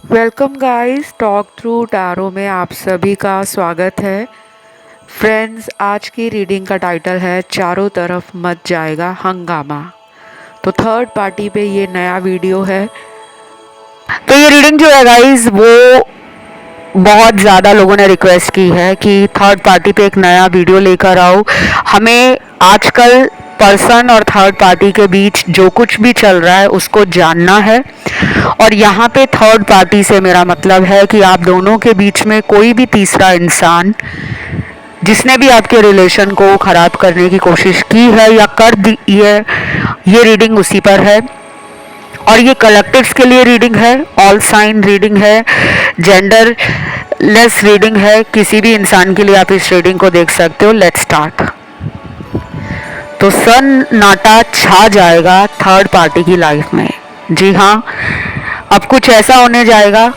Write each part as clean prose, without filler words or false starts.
Welcome guys, talk through tarot में आप सभी का स्वागत है। फ्रेंड्स, आज की रीडिंग का टाइटल है चारों तरफ मच जाएगा हंगामा। तो थर्ड पार्टी पे ये नया वीडियो है। तो ये रीडिंग जो है गाइस, वो बहुत ज़्यादा लोगों ने रिक्वेस्ट की है कि थर्ड पार्टी पे एक नया वीडियो लेकर आओ। हमें आजकल पर्सन और थर्ड पार्टी के बीच जो कुछ भी चल रहा है उसको जानना है। और यहाँ पे थर्ड पार्टी से मेरा मतलब है कि आप दोनों के बीच में कोई भी तीसरा इंसान जिसने भी आपके रिलेशन को ख़राब करने की कोशिश की है या कर दी है, ये रीडिंग उसी पर है। और ये कलेक्टिव्स के लिए रीडिंग है, ऑल साइन रीडिंग है, जेंडर लेस रीडिंग है। किसी भी इंसान के लिए आप इस रीडिंग को देख सकते हो। Let's start. तो सन्नाटा छा जाएगा थर्ड पार्टी की लाइफ में। जी हाँ, अब कुछ ऐसा होने जाएगा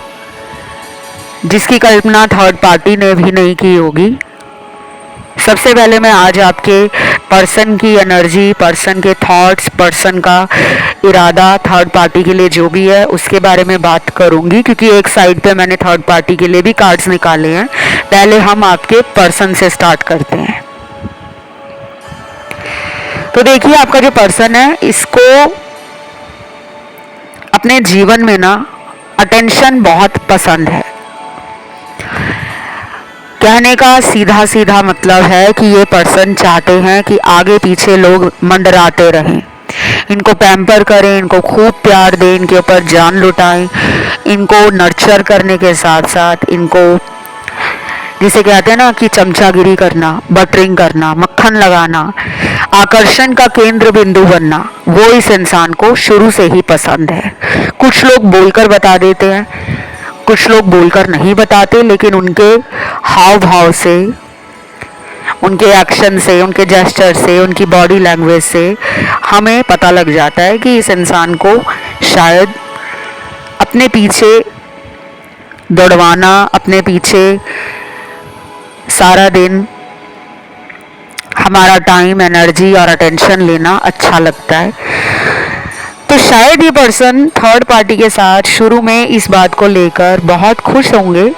जिसकी कल्पना थर्ड पार्टी ने भी नहीं की होगी। सबसे पहले मैं आज आपके पर्सन की एनर्जी, पर्सन के थॉट्स, पर्सन का इरादा थर्ड पार्टी के लिए जो भी है उसके बारे में बात करूंगी, क्योंकि एक साइड पे मैंने थर्ड पार्टी के लिए भी कार्ड्स निकाले हैं। पहले हम आपके पर्सन से स्टार्ट करते हैं। तो देखिए, आपका जो पर्सन है इसको अपने जीवन में ना अटेंशन बहुत पसंद है। कहने का सीधा सीधा मतलब है कि ये पर्सन चाहते हैं कि आगे पीछे लोग मंडराते रहें, इनको पैम्पर करें, इनको खूब प्यार दें, इनके ऊपर जान लुटाएं, इनको नर्चर करने के साथ साथ इनको, जिसे कहते हैं ना कि चमचागिरी करना, बटरिंग करना, मक्खन लगाना, आकर्षण का केंद्र बिंदु बनना, वो इस इंसान को शुरू से ही पसंद है। कुछ लोग बोलकर बता देते हैं, कुछ लोग बोलकर नहीं बताते, लेकिन उनके हाव भाव से, उनके एक्शन से, उनके जेस्चर से, उनकी बॉडी लैंग्वेज से हमें पता लग जाता है कि इस इंसान को शायद अपने पीछे दौड़वाना, अपने पीछे सारा दिन हमारा टाइम, एनर्जी और अटेंशन लेना अच्छा लगता है। तो शायद ये पर्सन थर्ड पार्टी के साथ शुरू में इस बात को लेकर बहुत खुश होंगे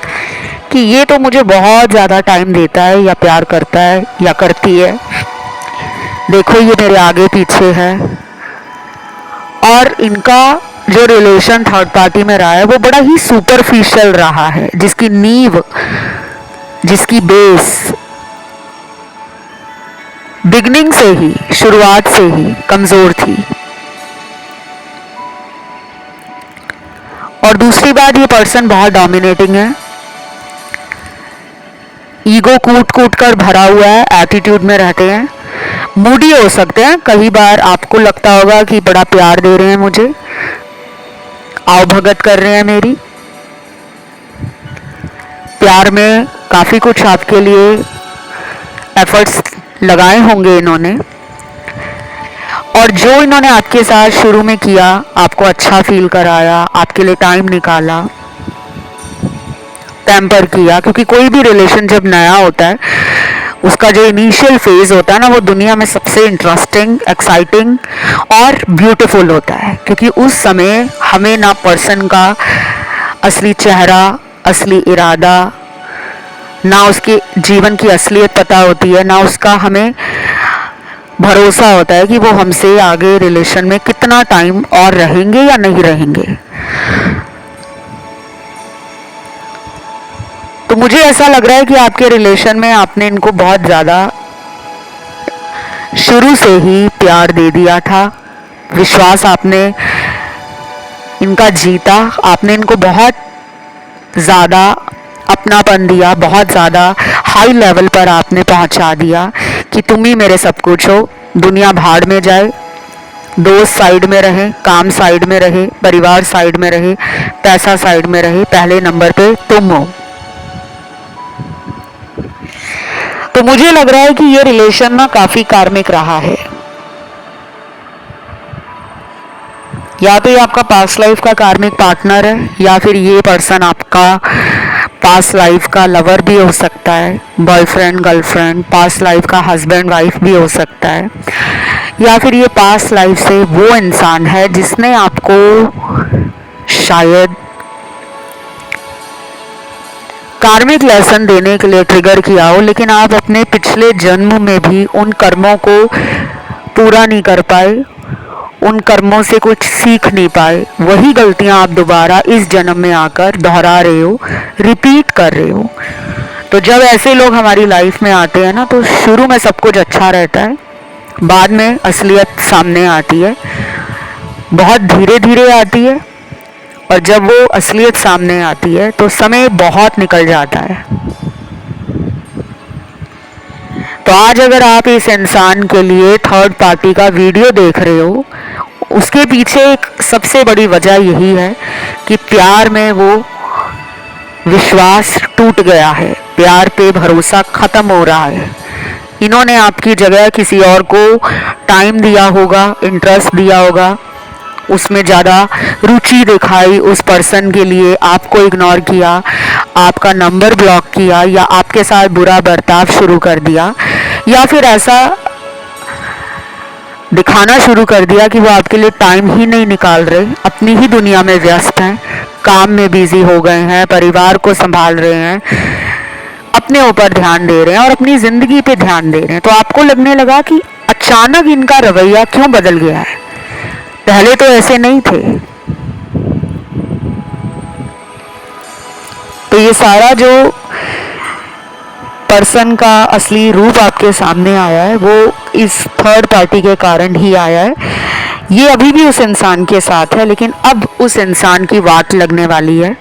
कि ये तो मुझे बहुत ज़्यादा टाइम देता है या प्यार करता है या करती है। देखो, ये मेरे आगे पीछे है। और इनका जो रिलेशन थर्ड पार्टी में रहा है वो बड़ा ही सुपरफिशियल रहा है, जिसकी नींव, जिसकी बेस बिगनिंग से ही, शुरुआत से ही कमज़ोर थी। और दूसरी बात, ये पर्सन बहुत डोमिनेटिंग है, ईगो कूट कूट कर भरा हुआ है, एटीट्यूड में रहते हैं, मूडी हो सकते हैं। कई बार आपको लगता होगा कि बड़ा प्यार दे रहे हैं मुझे, आओ भगत कर रहे हैं मेरी, प्यार में काफ़ी कुछ आपके लिए एफर्ट्स लगाए होंगे इन्होंने। और जो इन्होंने आपके साथ शुरू में किया, आपको अच्छा फील कराया, आपके लिए टाइम निकाला, पैम्पर किया, क्योंकि कोई भी रिलेशन जब नया होता है उसका जो इनिशियल फेज होता है ना, वो दुनिया में सबसे इंटरेस्टिंग, एक्साइटिंग और ब्यूटीफुल होता है, क्योंकि उस समय हमें ना पर्सन का असली चेहरा, असली इरादा, ना उसके जीवन की असलियत पता होती है, ना उसका हमें भरोसा होता है कि वो हमसे आगे रिलेशन में कितना टाइम और रहेंगे या नहीं रहेंगे। तो मुझे ऐसा लग रहा है कि आपके रिलेशन में आपने इनको बहुत ज़्यादा शुरू से ही प्यार दे दिया था, विश्वास आपने इनका जीता, आपने इनको बहुत ज़्यादा अपनापन दिया, बहुत ज़्यादा हाई लेवल पर आपने पहुंचा दिया कि तुम ही मेरे सब कुछ हो। दुनिया भाड़ में जाए, दोस्त साइड में रहे, काम साइड में रहे, परिवार साइड में रहे, पैसा साइड में रहे, पहले नंबर पे तुम हो। तो मुझे लग रहा है कि ये रिलेशन ना काफ़ी कार्मिक रहा है। या तो ये आपका पास्ट लाइफ का कार्मिक पार्टनर है, या फिर ये पर्सन आपका पास्ट लाइफ का लवर भी हो सकता है, बॉयफ्रेंड, गर्लफ्रेंड, पास्ट लाइफ का हस्बैंड वाइफ भी हो सकता है, या फिर ये पास्ट लाइफ से वो इंसान है जिसने आपको शायद कार्मिक लेसन देने के लिए ट्रिगर किया हो, लेकिन आप अपने पिछले जन्म में भी उन कर्मों को पूरा नहीं कर पाए, उन कर्मों से कुछ सीख नहीं पाए, वही गलतियां आप दोबारा इस जन्म में आकर दोहरा रहे हो, रिपीट कर रहे हो। तो जब ऐसे लोग हमारी लाइफ में आते हैं ना, तो शुरू में सब कुछ अच्छा रहता है, बाद में असलियत सामने आती है, बहुत धीरे धीरे आती है, और जब वो असलियत सामने आती है तो समय बहुत निकल जाता है। तो आज अगर आप इस इंसान के लिए थर्ड पार्टी का वीडियो देख रहे हो, उसके पीछे एक सबसे बड़ी वजह यही है कि प्यार में वो विश्वास टूट गया है, प्यार पे भरोसा खत्म हो रहा है। इन्होंने आपकी जगह किसी और को टाइम दिया होगा, इंटरेस्ट दिया होगा, उसमें ज़्यादा रुचि दिखाई, उस पर्सन के लिए आपको इग्नोर किया, आपका नंबर ब्लॉक किया, या आपके साथ बुरा बर्ताव शुरू कर दिया, या फिर ऐसा दिखाना शुरू कर दिया कि वो आपके लिए टाइम ही नहीं निकाल रहे, अपनी ही दुनिया में व्यस्त हैं, काम में बिजी हो गए हैं, परिवार को संभाल रहे हैं, अपने ऊपर ध्यान दे रहे हैं और अपनी ज़िंदगी पे ध्यान दे रहे हैं। तो आपको लगने लगा कि अचानक इनका रवैया क्यों बदल गया है, पहले तो ऐसे नहीं थे। तो ये सारा जो पर्सन का असली रूप आपके सामने आया है, वो इस थर्ड पार्टी के कारण ही आया है। ये अभी भी उस इंसान के साथ है, लेकिन अब उस इंसान की वाट लगने वाली है।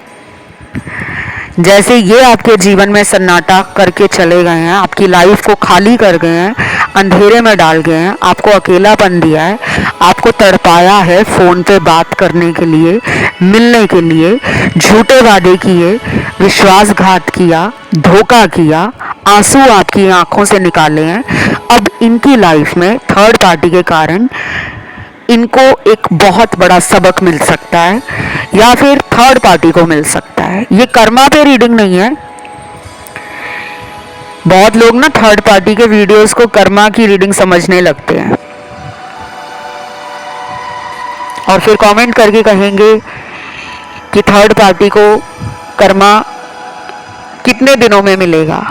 जैसे ये आपके जीवन में सन्नाटा करके चले गए हैं, आपकी लाइफ को खाली कर गए हैं, अंधेरे में डाल गए हैं, आपको अकेलापन दिया है, आपको तड़पाया है फ़ोन पे बात करने के लिए, मिलने के लिए, झूठे वादे किए, विश्वासघात किया, धोखा किया, आंसू आपकी आंखों से निकाले हैं। अब इनकी लाइफ में थर्ड पार्टी के कारण इनको एक बहुत बड़ा सबक मिल सकता है, या फिर थर्ड पार्टी को मिल सकता है। ये कर्मा पे रीडिंग नहीं है। बहुत लोग ना थर्ड पार्टी के वीडियोस को कर्मा की रीडिंग समझने लगते हैं और फिर कमेंट करके कहेंगे कि थर्ड पार्टी को कर्मा कितने दिनों में मिलेगा।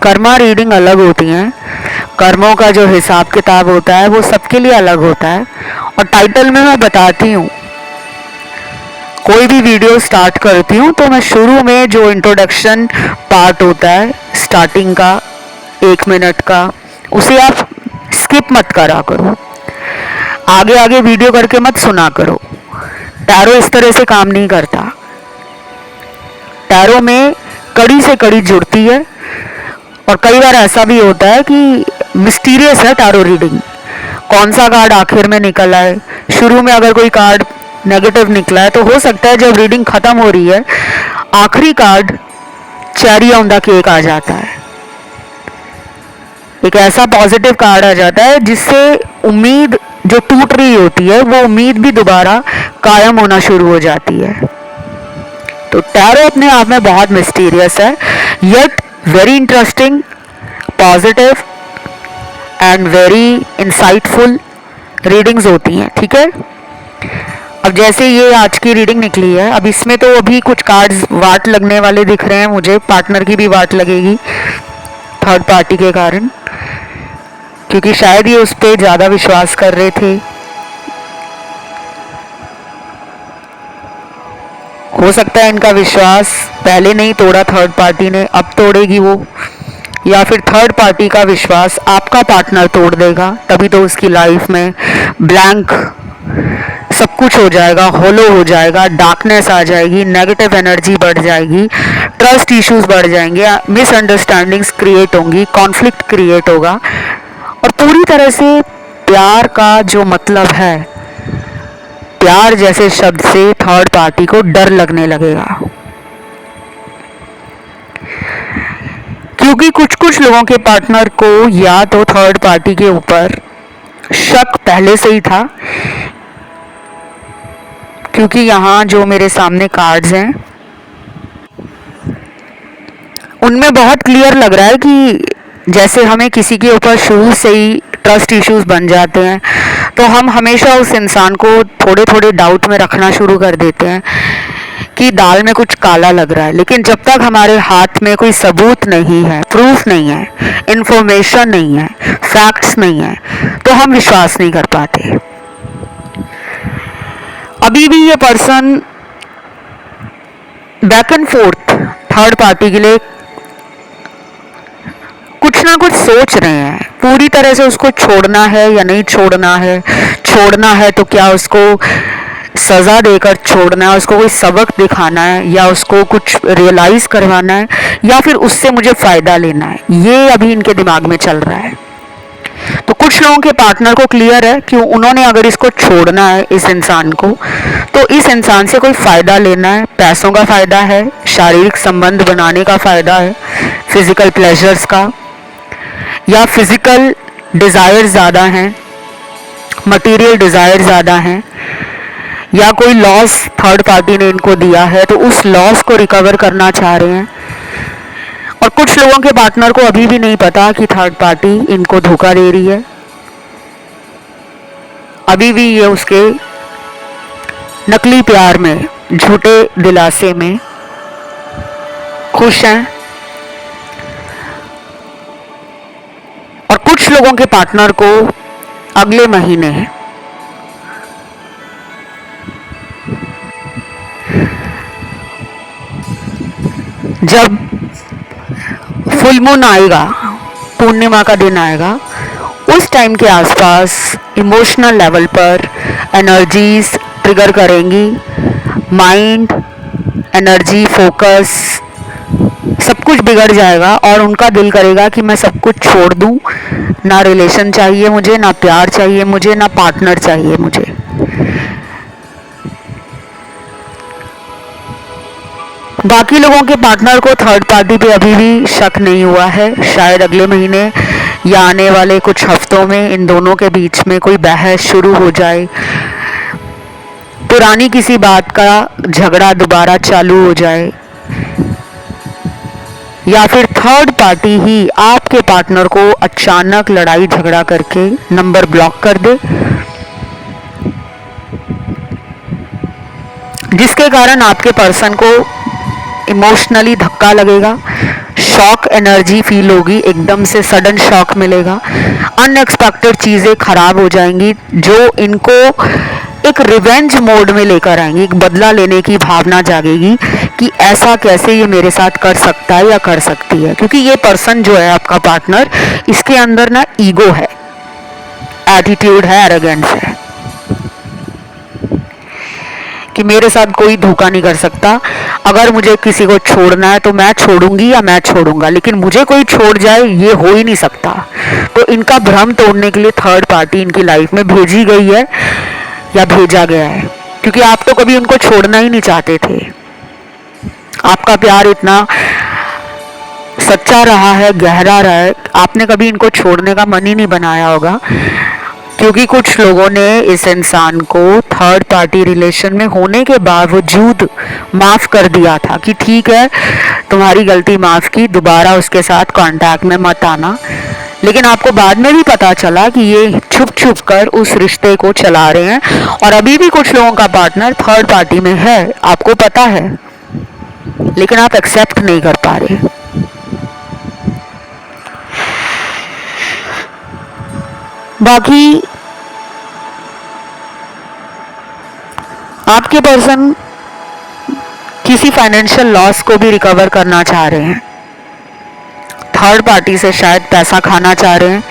कर्मा रीडिंग अलग होती है, कर्मों का जो हिसाब किताब होता है वो सबके लिए अलग होता है। और टाइटल में मैं बताती हूँ, कोई भी वीडियो स्टार्ट करती हूँ तो मैं शुरू में जो इंट्रोडक्शन पार्ट होता है स्टार्टिंग का 1 मिनट का, उसे आप स्किप मत करा करो, आगे आगे वीडियो करके मत सुना करो। टैरो इस तरह से काम नहीं करता। टैरो में कड़ी से कड़ी जुड़ती है, और कई बार ऐसा भी होता है कि मिस्टीरियस है टैरो रीडिंग। कौन सा कार्ड आखिर में निकल आए, शुरू में अगर कोई कार्ड नेगेटिव निकला है तो हो सकता है जब रीडिंग खत्म हो रही है आखिरी card cherry on the cake आ जाता है, एक ऐसा पॉजिटिव कार्ड आ जाता है जिससे उम्मीद जो टूट रही होती है वो उम्मीद भी दोबारा कायम होना शुरू हो जाती है। तो टैरो अपने आप में बहुत मिस्टीरियस है, yet very interesting, positive and very insightful readings होती हैं। ठीक है, अब जैसे ये आज की रीडिंग निकली है, अब इसमें तो अभी कुछ कार्ड्स वाट लगने वाले दिख रहे हैं मुझे, पार्टनर की भी वाट लगेगी थर्ड पार्टी के कारण, क्योंकि शायद ये उस पर ज़्यादा विश्वास कर रहे थे। हो सकता है इनका विश्वास पहले नहीं तोड़ा थर्ड पार्टी ने, अब तोड़ेगी वो, या फिर थर्ड पार्टी का विश्वास आपका पार्टनर तोड़ देगा, तभी तो उसकी लाइफ में ब्लैंक सब कुछ हो जाएगा, होलो हो जाएगा, डार्कनेस आ जाएगी, नेगेटिव एनर्जी बढ़ जाएगी, ट्रस्ट इश्यूज बढ़ जाएंगे, मिसअंडरस्टैंडिंग्स क्रिएट होंगी, कॉन्फ्लिक्ट क्रिएट होगा, और पूरी तरह से प्यार का जो मतलब है, प्यार जैसे शब्द से थर्ड पार्टी को डर लगने लगेगा। क्योंकि कुछ कुछ लोगों के पार्टनर को या तो थर्ड पार्टी के ऊपर शक पहले से ही था, क्योंकि यहाँ जो मेरे सामने कार्ड्स हैं उनमें बहुत क्लियर लग रहा है कि जैसे हमें किसी के ऊपर शुरू से ही ट्रस्ट इश्यूज बन जाते हैं तो हम हमेशा उस इंसान को थोड़े थोड़े डाउट में रखना शुरू कर देते हैं कि दाल में कुछ काला लग रहा है, लेकिन जब तक हमारे हाथ में कोई सबूत नहीं है, प्रूफ नहीं है, इंफॉर्मेशन नहीं है, फैक्ट्स नहीं है, तो हम विश्वास नहीं कर पाते। अभी भी ये person back and fourth third party के लिए कुछ ना कुछ सोच रहे हैं। पूरी तरह से उसको छोड़ना है या नहीं छोड़ना है, छोड़ना है तो क्या उसको सज़ा देकर छोड़ना है, उसको कोई सबक दिखाना है, या उसको कुछ रियलाइज़ करवाना है, या फिर उससे मुझे फ़ायदा लेना है, ये अभी इनके दिमाग में चल रहा है। तो कुछ लोगों के पार्टनर को क्लियर है कि उन्होंने अगर इसको छोड़ना है, इस इंसान को, तो इस इंसान से कोई फ़ायदा लेना है। पैसों का फ़ायदा है, शारीरिक संबंध बनाने का फ़ायदा है, फिज़िकल प्लेजर्स का, या फिज़िकल डिज़ायर ज़्यादा हैं, मटेरियल डिज़ायर ज़्यादा हैं, या कोई लॉस थर्ड पार्टी ने इनको दिया है तो उस लॉस को रिकवर करना चाह रहे हैं। और कुछ लोगों के पार्टनर को अभी भी नहीं पता कि थर्ड पार्टी इनको धोखा दे रही है। अभी भी ये उसके नकली प्यार में, झूठे दिलासे में खुश हैं। और कुछ लोगों के पार्टनर को अगले महीने जब फुल मून आएगा, पूर्णिमा का दिन आएगा, उस टाइम के आसपास इमोशनल लेवल पर एनर्जीज ट्रिगर करेंगी। माइंड, एनर्जी, फोकस सब कुछ बिगड़ जाएगा और उनका दिल करेगा कि मैं सब कुछ छोड़ दूं। ना रिलेशन चाहिए मुझे, ना प्यार चाहिए मुझे, ना पार्टनर चाहिए मुझे। बाकी लोगों के पार्टनर को थर्ड पार्टी पे अभी भी शक नहीं हुआ है। शायद अगले महीने या आने वाले कुछ हफ्तों में इन दोनों के बीच में कोई बहस शुरू हो जाए, पुरानी किसी बात का झगड़ा दोबारा चालू हो जाए, या फिर थर्ड पार्टी ही आपके पार्टनर को अचानक लड़ाई झगड़ा करके नंबर ब्लॉक कर दे, जिसके कारण आपके पर्सन को इमोशनली धक्का लगेगा, शॉक एनर्जी फील होगी, एकदम से सडन शॉक मिलेगा, अनएक्सपेक्टेड चीज़ें खराब हो जाएंगी जो इनको एक रिवेंज मोड में लेकर आएंगी। एक बदला लेने की भावना जागेगी कि ऐसा कैसे ये मेरे साथ कर सकता है या कर सकती है। क्योंकि ये पर्सन जो है आपका पार्टनर, इसके अंदर ना ईगो है, एटीट्यूड है, एरोगेंस है कि मेरे साथ कोई धोखा नहीं कर सकता। अगर मुझे किसी को छोड़ना है तो मैं छोड़ूंगी या मैं छोड़ूंगा, लेकिन मुझे कोई छोड़ जाए ये हो ही नहीं सकता। तो इनका भ्रम तोड़ने के लिए थर्ड पार्टी इनकी लाइफ में भेजी गई है या भेजा गया है, क्योंकि आप तो कभी उनको छोड़ना ही नहीं चाहते थे। आपका प्यार इतना सच्चा रहा है, गहरा रहा है, आपने कभी इनको छोड़ने का मन ही नहीं बनाया होगा। क्योंकि कुछ लोगों ने इस इंसान को थर्ड पार्टी रिलेशन में होने के बावजूद माफ़ कर दिया था कि ठीक है तुम्हारी गलती माफ़ की, दोबारा उसके साथ कांटेक्ट में मत आना। लेकिन आपको बाद में भी पता चला कि ये छुप छुप कर उस रिश्ते को चला रहे हैं। और अभी भी कुछ लोगों का पार्टनर थर्ड पार्टी में है, आपको पता है, लेकिन आप एक्सेप्ट नहीं कर पा रहे। बाकी आपके पर्सन किसी फाइनेंशियल लॉस को भी रिकवर करना चाह रहे हैं। थर्ड पार्टी से शायद पैसा खाना चाह रहे हैं।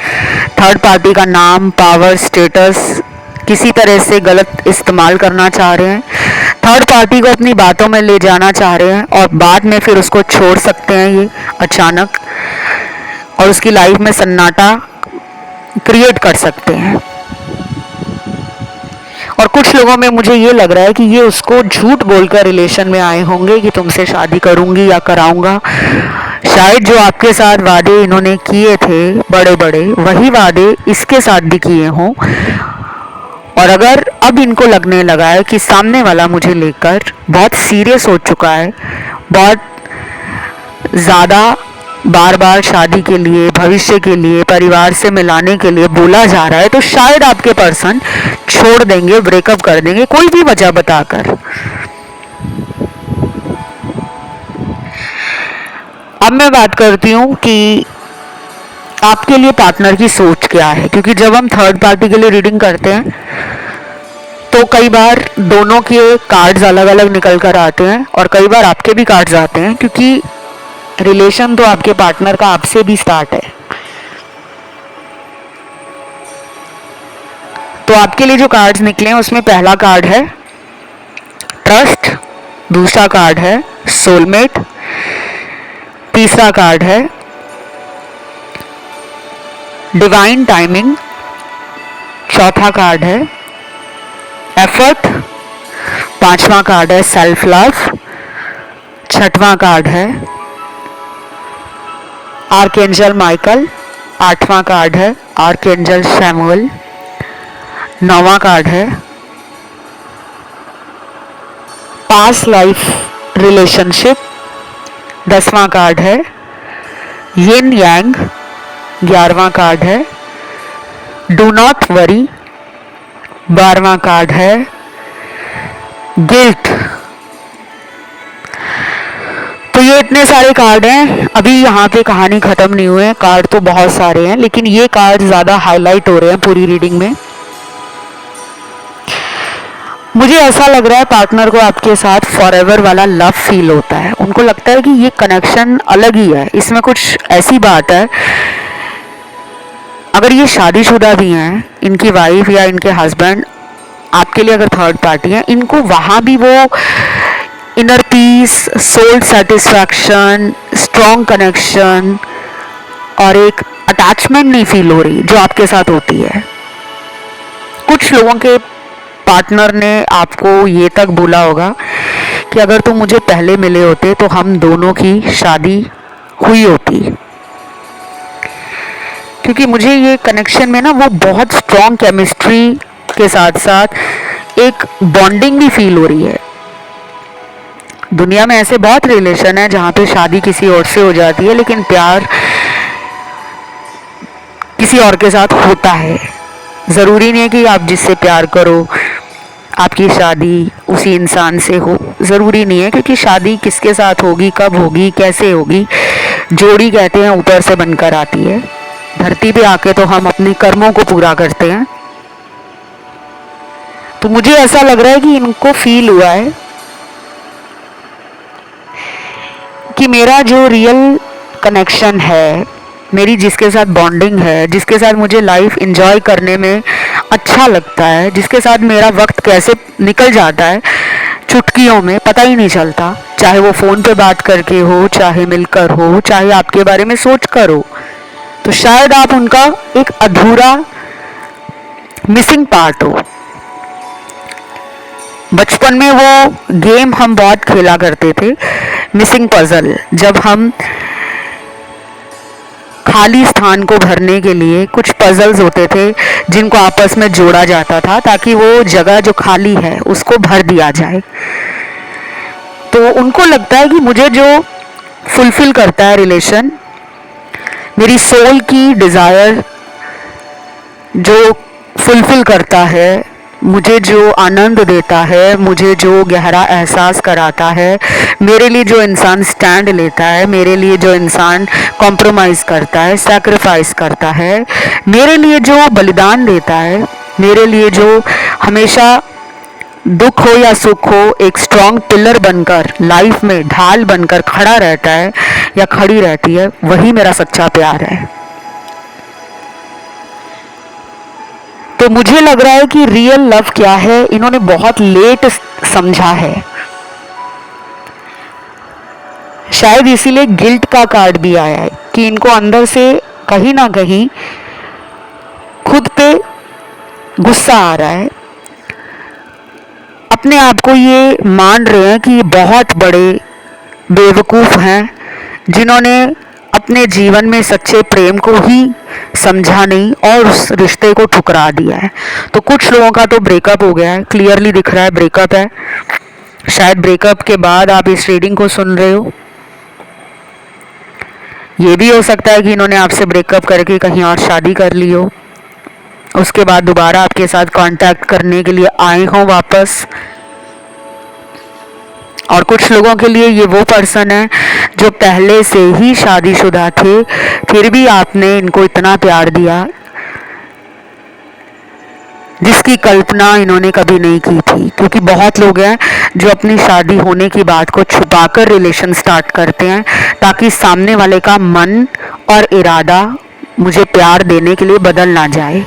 थर्ड पार्टी का नाम, पावर, स्टेटस किसी तरह से गलत इस्तेमाल करना चाह रहे हैं। थर्ड पार्टी को अपनी बातों में ले जाना चाह रहे हैं और बाद में फिर उसको छोड़ सकते हैं ये अचानक, और उसकी लाइफ में सन्नाटा क्रिएट कर सकते हैं। और कुछ लोगों में मुझे ये लग रहा है कि ये उसको झूठ बोलकर रिलेशन में आए होंगे कि तुमसे शादी करूंगी या कराऊंगा। शायद जो आपके साथ वादे इन्होंने किए थे बड़े बड़े, वही वादे इसके साथ भी किए हों। और अगर अब इनको लगने लगा है कि सामने वाला मुझे लेकर बहुत सीरियस हो चुका है, बहुत ज़्यादा बार बार शादी के लिए, भविष्य के लिए, परिवार से मिलाने के लिए बोला जा रहा है, तो शायद आपके पर्सन छोड़ देंगे, ब्रेकअप कर देंगे, कोई भी वजह बताकर। मैं बात करती हूँ कि आपके लिए पार्टनर की सोच क्या है, क्योंकि जब हम थर्ड पार्टी के लिए रीडिंग करते हैं तो कई बार दोनों के कार्ड्स अलग अलग निकल कर आते हैं और कई बार आपके भी कार्ड्स आते हैं, क्योंकि रिलेशन तो आपके पार्टनर का आपसे भी स्टार्ट है। तो आपके लिए जो कार्ड्स निकले हैं उसमें पहला कार्ड है ट्रस्ट, दूसरा कार्ड है सोलमेट, तीसरा कार्ड है डिवाइन टाइमिंग, चौथा कार्ड है एफर्ट, पांचवा कार्ड है सेल्फ लव, छठवां कार्ड है आर्कएंजल माइकल, आठवां कार्ड है आर्कएंजल शैमुअल, नौवां कार्ड है पास्ट लाइफ रिलेशनशिप, 10वां कार्ड है यिन यांग, 11वां कार्ड है डू नॉट वरी, 12वां कार्ड है गिल्ट। तो ये इतने सारे कार्ड हैं। अभी यहाँ पे कहानी खत्म नहीं हुई है, कार्ड तो बहुत सारे हैं, लेकिन ये कार्ड ज़्यादा हाईलाइट हो रहे हैं पूरी रीडिंग में। मुझे ऐसा लग रहा है पार्टनर को आपके साथ फॉरएवर वाला लव फील होता है। उनको लगता है कि ये कनेक्शन अलग ही है, इसमें कुछ ऐसी बात है। अगर ये शादीशुदा भी हैं, इनकी वाइफ या इनके हस्बैंड आपके लिए अगर थर्ड पार्टी है, इनको वहाँ भी वो inner peace, soul satisfaction, strong connection और एक अटैचमेंट नहीं फील हो रही जो आपके साथ होती है। कुछ लोगों के पार्टनर ने आपको ये तक बोला होगा कि अगर तुम मुझे पहले मिले होते तो हम दोनों की शादी हुई होती, क्योंकि मुझे ये कनेक्शन में ना वो बहुत स्ट्रॉन्ग केमिस्ट्री के साथ साथ एक बॉन्डिंग भी फील हो रही है। दुनिया में ऐसे बहुत रिलेशन है जहाँ पे शादी किसी और से हो जाती है, लेकिन प्यार किसी और के साथ होता है। ज़रूरी नहीं है कि आप जिससे प्यार करो आपकी शादी उसी इंसान से हो, ज़रूरी नहीं है, क्योंकि शादी किसके साथ होगी, कब होगी, कैसे होगी, जोड़ी कहते हैं ऊपर से बनकर आती है। धरती पे आके तो हम अपने कर्मों को पूरा करते हैं। तो मुझे ऐसा लग रहा है कि इनको फील हुआ है कि मेरा जो रियल कनेक्शन है, मेरी जिसके साथ बॉन्डिंग है, जिसके साथ मुझे लाइफ एंजॉय करने में अच्छा लगता है, जिसके साथ मेरा वक्त कैसे निकल जाता है चुटकियों में, पता ही नहीं चलता। चाहे वो फ़ोन पे बात करके हो, चाहे मिलकर हो, चाहे आपके बारे में सोच कर हो, तो शायद आप उनका एक अधूरा मिसिंग पार्ट हो। बचपन में वो गेम हम बहुत खेला करते थे, मिसिंग पजल, जब हम खाली स्थान को भरने के लिए कुछ पजल्स होते थे जिनको आपस में जोड़ा जाता था ताकि वो जगह जो खाली है उसको भर दिया जाए। तो उनको लगता है कि मुझे जो फुलफिल करता है रिलेशन, मेरी सोल की डिज़ायर जो फुलफिल करता है, मुझे जो आनंद देता है, मुझे जो गहरा एहसास कराता है, मेरे लिए जो इंसान स्टैंड लेता है, मेरे लिए जो इंसान कॉम्प्रोमाइज़ करता है, सैक्रिफाइस करता है, मेरे लिए जो बलिदान देता है, मेरे लिए जो हमेशा दुख हो या सुख हो एक स्ट्रॉन्ग पिलर बनकर लाइफ में ढाल बनकर खड़ा रहता है या खड़ी रहती है, वही मेरा सच्चा प्यार है। तो मुझे लग रहा है कि रियल लव क्या है इन्होंने बहुत लेट समझा है। शायद इसीलिए गिल्ट का कार्ड भी आया है कि इनको अंदर से कहीं ना कहीं खुद पे गुस्सा आ रहा है। अपने आप को ये मान रहे हैं कि ये बहुत बड़े बेवकूफ़ हैं जिन्होंने अपने जीवन में सच्चे प्रेम को ही समझा नहीं और उस रिश्ते को ठुकरा दिया है। तो कुछ लोगों का तो ब्रेकअप हो गया है, क्लियरली दिख रहा है ब्रेकअप है। शायद ब्रेकअप के बाद आप इस रीडिंग को सुन रहे हो। ये भी हो सकता है कि इन्होंने आपसे ब्रेकअप करके कहीं और शादी कर ली हो, उसके बाद दोबारा आपके साथ कांटेक्ट करने के लिए आए हों वापस। और कुछ लोगों के लिए ये वो पर्सन है जो पहले से ही शादीशुदा थे, फिर भी आपने इनको इतना प्यार दिया जिसकी कल्पना इन्होंने कभी नहीं की थी। क्योंकि बहुत लोग हैं जो अपनी शादी होने की बात को छुपाकर रिलेशन स्टार्ट करते हैं ताकि सामने वाले का मन और इरादा मुझे प्यार देने के लिए बदल ना जाए।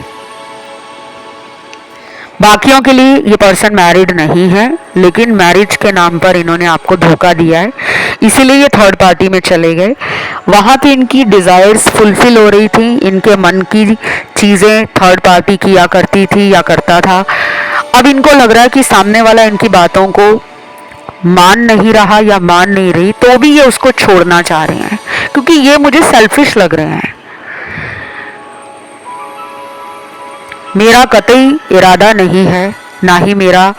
बाकियों के लिए ये पर्सन मैरिड नहीं है, लेकिन मैरिज के नाम पर इन्होंने आपको धोखा दिया है, इसीलिए ये थर्ड पार्टी में चले गए। वहाँ पे इनकी डिज़ायर्स फुलफिल हो रही थी, इनके मन की चीज़ें थर्ड पार्टी किया करती थी या करता था। अब इनको लग रहा है कि सामने वाला इनकी बातों को मान नहीं रहा या मान नहीं रही, तो भी ये उसको छोड़ना चाह रहे हैं क्योंकि ये मुझे सेल्फिश लग रहे हैं। मेरा कतई इरादा नहीं है, ना ही मेरा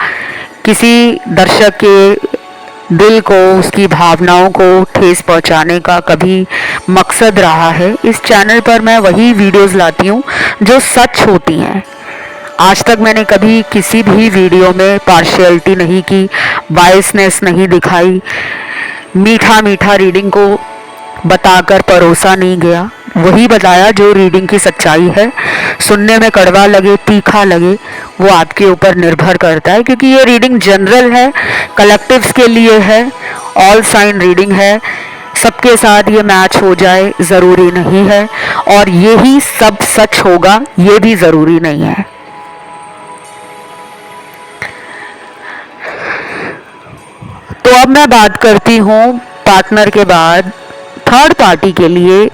किसी दर्शक के दिल को, उसकी भावनाओं को ठेस पहुंचाने का कभी मकसद रहा है। इस चैनल पर मैं वही वीडियोस लाती हूँ जो सच होती हैं। आज तक मैंने कभी किसी भी वीडियो में पार्शियलिटी नहीं की, बायसनेस नहीं दिखाई, मीठा मीठा रीडिंग को बताकर परोसा नहीं गया। वही बताया जो रीडिंग की सच्चाई है। सुनने में कड़वा लगे, तीखा लगे, वो आपके ऊपर निर्भर करता है क्योंकि ये रीडिंग जनरल है, कलेक्टिव्स के लिए है, ऑल साइन रीडिंग है। सबके साथ ये मैच हो जाए ज़रूरी नहीं है और यही सब सच होगा ये भी ज़रूरी नहीं है। तो अब मैं बात करती हूँ पार्टनर के बाद थर्ड पार्टी के लिए।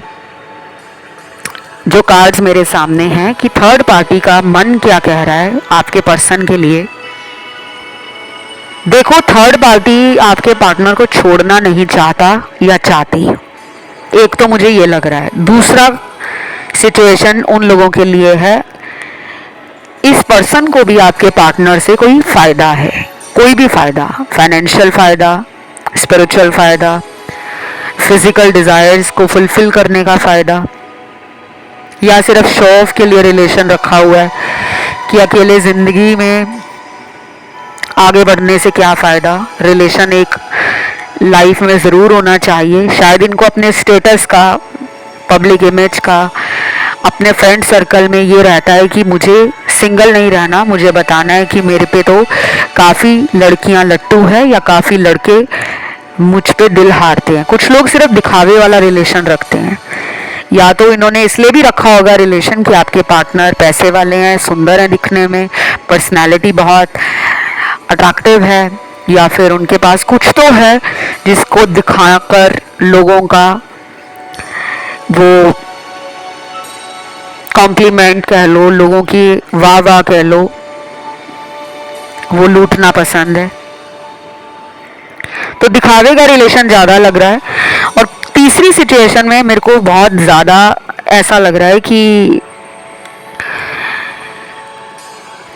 जो कार्ड्स मेरे सामने हैं कि थर्ड पार्टी का मन क्या कह रहा है आपके पर्सन के लिए। देखो, थर्ड पार्टी आपके पार्टनर को छोड़ना नहीं चाहता या चाहती, एक तो मुझे ये लग रहा है। दूसरा सिचुएशन उन लोगों के लिए है, इस पर्सन को भी आपके पार्टनर से कोई फायदा है, कोई भी फायदा, फाइनेंशियल फायदा, स्पिरिचुअल फायदा, फिजिकल डिजायर्स को फुलफिल करने का फायदा, या सिर्फ शो ऑफ के लिए रिलेशन रखा हुआ है कि अकेले ज़िंदगी में आगे बढ़ने से क्या फ़ायदा। रिलेशन एक लाइफ में ज़रूर होना चाहिए। शायद इनको अपने स्टेटस का, पब्लिक इमेज का, अपने फ्रेंड सर्कल में ये रहता है कि मुझे सिंगल नहीं रहना, मुझे बताना है कि मेरे पे तो काफ़ी लड़कियां लट्टू है या काफ़ी लड़के मुझ पे दिल हारते हैं। कुछ लोग सिर्फ दिखावे वाला रिलेशन रखते हैं, या तो इन्होंने इसलिए भी रखा होगा रिलेशन कि आपके पार्टनर पैसे वाले हैं, सुंदर हैं दिखने में, पर्सनैलिटी बहुत अट्रैक्टिव है, या फिर उनके पास कुछ तो है जिसको दिखाकर लोगों का वो कॉम्प्लीमेंट कह लो, लोगों की वाह वाह कह लो, वो लूटना पसंद है। तो दिखावे का रिलेशन ज़्यादा लग रहा है। और तीसरी सिचुएशन में मेरे को बहुत ज़्यादा ऐसा लग रहा है कि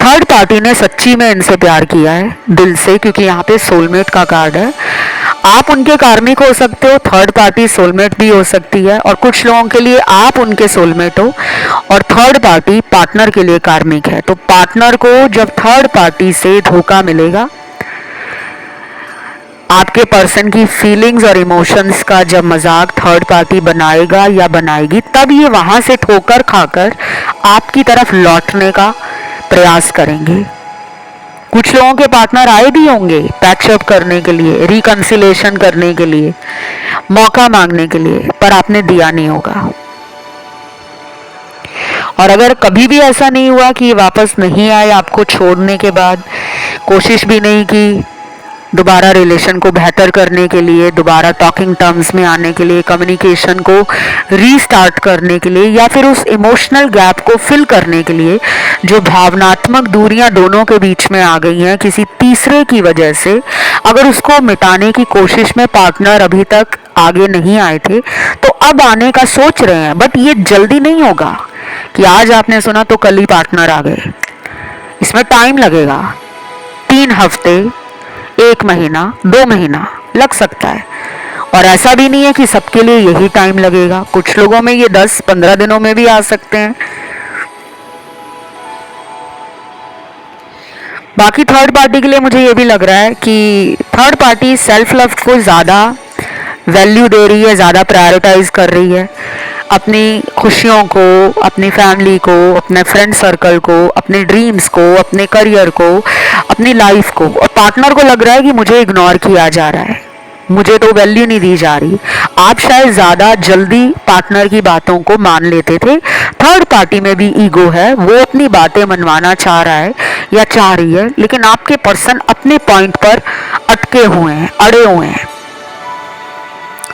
थर्ड पार्टी ने सच्ची में इनसे प्यार किया है दिल से, क्योंकि यहाँ पे सोलमेट का कार्ड है। आप उनके कार्मिक हो सकते हो, थर्ड पार्टी सोलमेट भी हो सकती है, और कुछ लोगों के लिए आप उनके सोलमेट हो और थर्ड पार्टी पार्टनर के लिए कार्मिक है। तो पार्टनर को जब थर्ड पार्टी से धोखा मिलेगा, आपके पर्सन की फीलिंग्स और इमोशंस का जब मजाक थर्ड पार्टी बनाएगा या बनाएगी, तब ये वहां से ठोकर खाकर आपकी तरफ लौटने का प्रयास करेंगे। कुछ लोगों के पार्टनर आए भी होंगे पैचअप करने के लिए, रिकंसिलेशन करने के लिए, मौका मांगने के लिए, पर आपने दिया नहीं होगा। और अगर कभी भी ऐसा नहीं हुआ कि वापस नहीं आए आपको छोड़ने के बाद, कोशिश भी नहीं की दोबारा रिलेशन को बेहतर करने के लिए, दोबारा टॉकिंग टर्म्स में आने के लिए, कम्युनिकेशन को रीस्टार्ट करने के लिए, या फिर उस इमोशनल गैप को फिल करने के लिए, जो भावनात्मक दूरियां दोनों के बीच में आ गई हैं किसी तीसरे की वजह से, अगर उसको मिटाने की कोशिश में पार्टनर अभी तक आगे नहीं आए थे, तो अब आने का सोच रहे हैं। बट ये जल्दी नहीं होगा कि आज आपने सुना तो कल ही पार्टनर आ गए। इसमें टाइम लगेगा, 3 हफ्ते, 1 महीना, 2 महीना लग सकता है। और ऐसा भी नहीं है कि सबके लिए यही टाइम लगेगा, कुछ लोगों में ये 10-15 दिनों में भी आ सकते हैं। बाकी थर्ड पार्टी के लिए मुझे ये भी लग रहा है कि थर्ड पार्टी सेल्फ लव को ज़्यादा वैल्यू दे रही है, ज़्यादा प्रायोरिटाइज कर रही है अपनी खुशियों को, अपनी फैमिली को, अपने फ्रेंड सर्कल को, अपने ड्रीम्स को, अपने करियर को, अपनी लाइफ को। और पार्टनर को लग रहा है कि मुझे इग्नोर किया जा रहा है, मुझे तो वैल्यू नहीं दी जा रही। आप शायद ज़्यादा जल्दी पार्टनर की बातों को मान लेते थे। थर्ड पार्टी में भी ईगो है, वो अपनी बातें मनवाना चाह रहा है या चाह रही है, लेकिन आपके पर्सन अपने पॉइंट पर अटके हुए हैं, अड़े हुए हैं।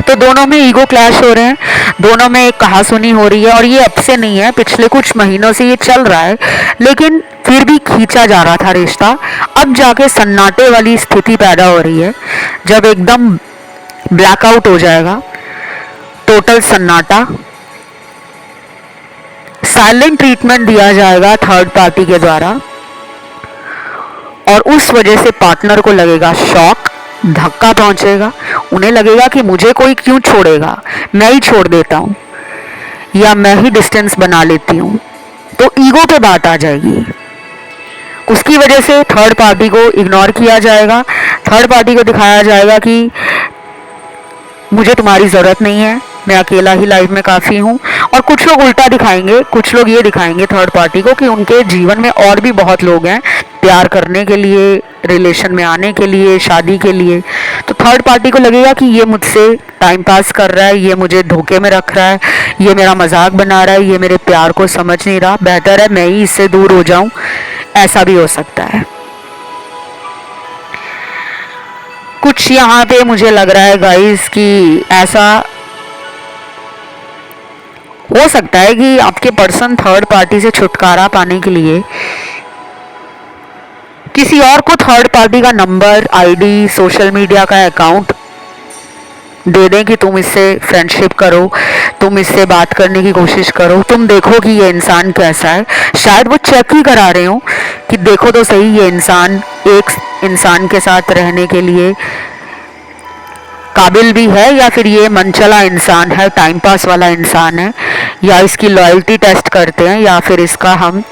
तो दोनों में ईगो क्लैश हो रहे हैं, दोनों में एक कहासुनी हो रही है। और ये अब से नहीं है, पिछले कुछ महीनों से ये चल रहा है, लेकिन फिर भी खींचा जा रहा था रिश्ता। अब जाके सन्नाटे वाली स्थिति पैदा हो रही है, जब एकदम ब्लैकआउट हो जाएगा, टोटल सन्नाटा, साइलेंट ट्रीटमेंट दिया जाएगा थर्ड पार्टी के द्वारा। और उस वजह से पार्टनर को लगेगा शॉक, धक्का पहुंचेगा, उन्हें लगेगा कि मुझे कोई क्यों छोड़ेगा, मैं ही छोड़ देता हूं या मैं ही डिस्टेंस बना लेती हूं। तो ईगो पे बात आ जाएगी, उसकी वजह से थर्ड पार्टी को इग्नोर किया जाएगा। थर्ड पार्टी को दिखाया जाएगा कि मुझे तुम्हारी ज़रूरत नहीं है, मैं अकेला ही लाइफ में काफ़ी हूँ। और कुछ लोग उल्टा दिखाएंगे, कुछ लोग ये दिखाएंगे थर्ड पार्टी को कि उनके जीवन में और भी बहुत लोग हैं प्यार करने के लिए, रिलेशन में आने के लिए, शादी के लिए। तो थर्ड पार्टी को लगेगा कि ये मुझसे टाइम पास कर रहा है, ये मुझे धोखे में रख रहा है, ये मेरा मजाक बना रहा है, ये मेरे प्यार को समझ नहीं रहा, बेहतर है मैं ही इससे दूर हो जाऊँ। ऐसा भी हो सकता है। कुछ यहाँ पे मुझे लग रहा है गाइस कि ऐसा हो सकता है कि आपके पर्सन थर्ड पार्टी से छुटकारा पाने के लिए किसी और को थर्ड पार्टी का नंबर, आईडी, सोशल मीडिया का अकाउंट दे दें कि तुम इससे फ्रेंडशिप करो, तुम इससे बात करने की कोशिश करो, तुम देखो कि ये इंसान कैसा है। शायद वो चेक ही करा रहे हो कि देखो तो सही ये इंसान एक इंसान के साथ रहने के लिए काबिल भी है, या फिर ये मनचला इंसान है, टाइम पास वाला इंसान है, या इसकी लॉयल्टी टेस्ट करते हैं, या फिर इसका हम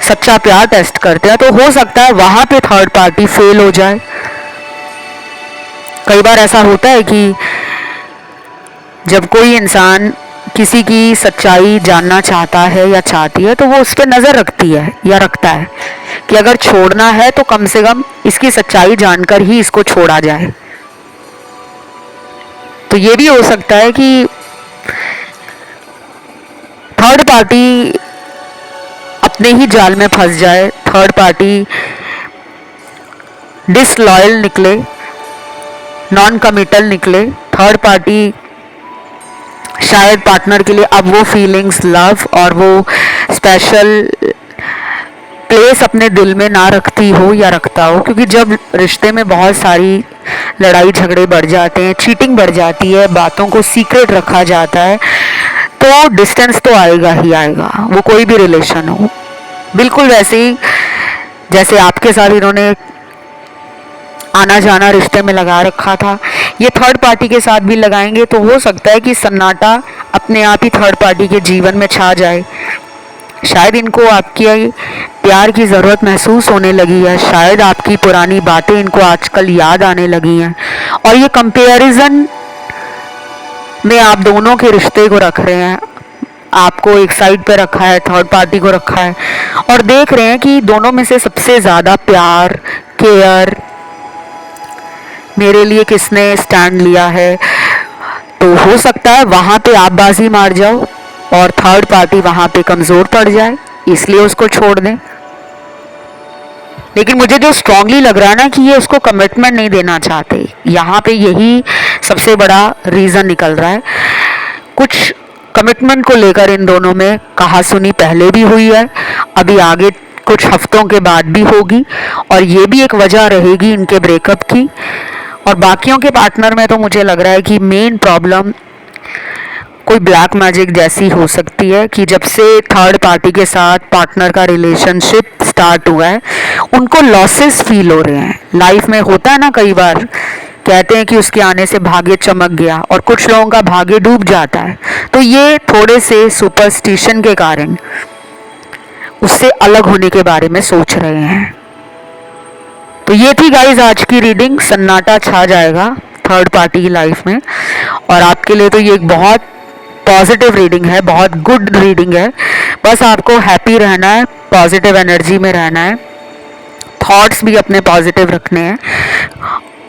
सच्चा प्यार टेस्ट करते हैं। तो हो सकता है वहां पे थर्ड पार्टी फेल हो जाए। कई बार ऐसा होता है कि जब कोई इंसान किसी की सच्चाई जानना चाहता है या चाहती है, तो वो उस पर नज़र रखती है या रखता है कि अगर छोड़ना है तो कम से कम इसकी सच्चाई जानकर ही इसको छोड़ा जाए। तो ये भी हो सकता है कि थर्ड पार्टी अपने ही जाल में फंस जाए, थर्ड पार्टी डिसलॉयल निकले, नॉन कमिटल निकले। थर्ड पार्टी शायद पार्टनर के लिए अब वो फीलिंग्स, लव और वो स्पेशल प्लेस अपने दिल में ना रखती हो या रखता हो, क्योंकि जब रिश्ते में बहुत सारी लड़ाई झगड़े बढ़ जाते हैं, चीटिंग बढ़ जाती है, बातों को सीक्रेट रखा जाता है, तो डिस्टेंस तो आएगा ही आएगा, वो कोई भी रिलेशन हो। बिल्कुल वैसे ही जैसे आपके साथ इन्होंने आना जाना रिश्ते में लगा रखा था, ये थर्ड पार्टी के साथ भी लगाएंगे। तो हो सकता है कि सन्नाटा अपने आप ही थर्ड पार्टी के जीवन में छा जाए। शायद इनको आपकी प्यार की ज़रूरत महसूस होने लगी है, शायद आपकी पुरानी बातें इनको आजकल याद आने लगी हैं, और ये कंपैरिजन में आप दोनों के रिश्ते को रख रहे हैं। आपको एक साइड पे रखा है, थर्ड पार्टी को रखा है, और देख रहे हैं कि दोनों में से सबसे ज़्यादा प्यार, केयर मेरे लिए किसने स्टैंड लिया है। तो हो सकता है वहाँ पे आप बाजी मार जाओ और थर्ड पार्टी वहाँ पे कमज़ोर पड़ जाए, इसलिए उसको छोड़ दें। लेकिन मुझे जो स्ट्रांगली लग रहा है ना कि ये उसको कमिटमेंट नहीं देना चाहते, यहाँ पे यही सबसे बड़ा रीज़न निकल रहा है। कुछ कमिटमेंट को लेकर इन दोनों में कहासुनी पहले भी हुई है, अभी आगे कुछ हफ्तों के बाद भी होगी, और ये भी एक वजह रहेगी इनके ब्रेकअप की। और बाकियों के पार्टनर में तो मुझे लग रहा है कि मेन प्रॉब्लम कोई ब्लैक मैजिक जैसी हो सकती है कि जब से थर्ड पार्टी के साथ पार्टनर का रिलेशनशिप स्टार्ट हुआ है, उनको लॉसेस फील हो रहे हैं। लाइफ में होता है ना, कई बार कहते हैं कि उसके आने से भाग्य चमक गया, और कुछ लोगों का भाग्य डूब जाता है। तो ये थोड़े से सुपरस्टिशन के कारण उससे अलग होने के बारे में सोच रहे हैं। तो ये थी गाइज आज की रीडिंग। सन्नाटा छा जाएगा थर्ड पार्टी की लाइफ में। और आपके लिए तो ये एक बहुत पॉजिटिव रीडिंग है, बहुत गुड रीडिंग है। बस आपको हैप्पी रहना है, पॉजिटिव एनर्जी में रहना है, थॉट्स भी अपने पॉजिटिव रखने हैं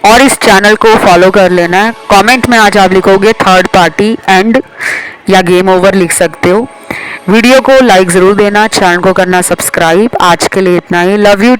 और इस चैनल को फॉलो कर लेना है। कमेंट में आज आप लिखोगे थर्ड पार्टी एंड या गेम ओवर लिख सकते हो। वीडियो को लाइक ज़रूर देना, चैनल को करना सब्सक्राइब। आज के लिए इतना ही। Love you.